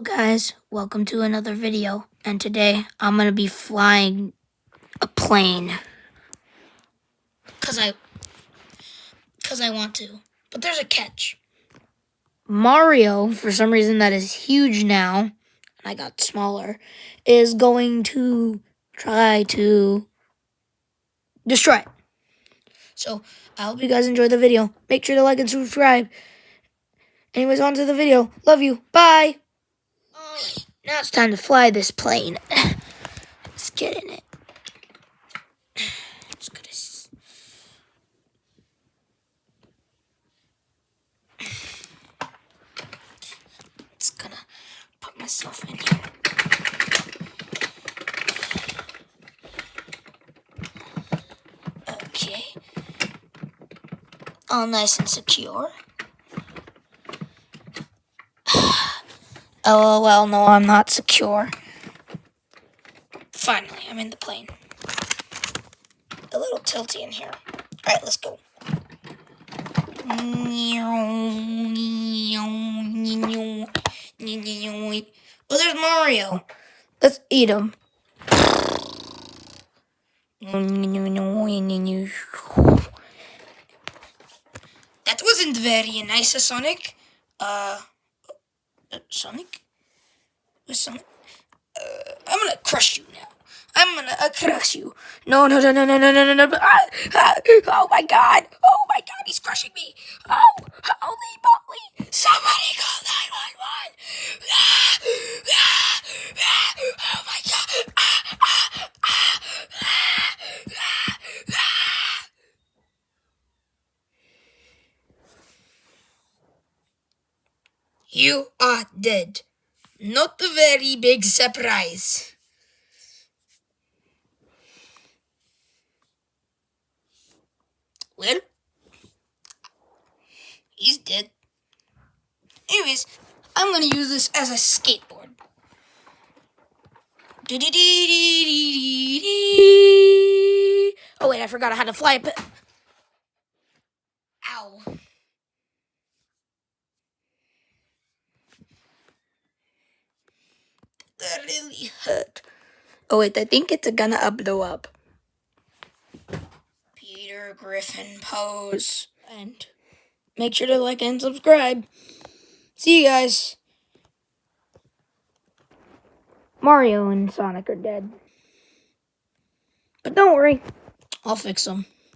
Guys, welcome to another video, and today I'm gonna be flying a plane cause I want to. But there's a catch. Mario, for some reason that is huge now, and I got smaller, is going to try to destroy it. So I hope you guys enjoy the video. Make sure to like and subscribe. Anyways, on to the video. Love you. Bye. Now it's time to fly this plane. Let's get in it. Just gonna put myself in here. Okay. All nice and secure. Oh, well, no, I'm not secure. Finally, I'm in the plane. A little tilty in here. Alright, let's go. Oh, there's Mario. Let's eat him. That wasn't very nice, Sonic. Sonic? Where's Sonic? I'm gonna crush you now. I'm gonna crush you. No. Oh my god. Oh my god, he's crushing me. Oh, holy moly. Somebody call 911. Oh my god. You are dead. Not a very big surprise. Well, he's dead. Anyways, I'm gonna use this as a skateboard. Oh wait, I forgot how to fly a Ow. That really hurt. Oh wait, I think it's gonna blow up. Peter Griffin pose. And make sure to like and subscribe. See you guys. Mario and Sonic are dead. But don't worry, I'll fix them.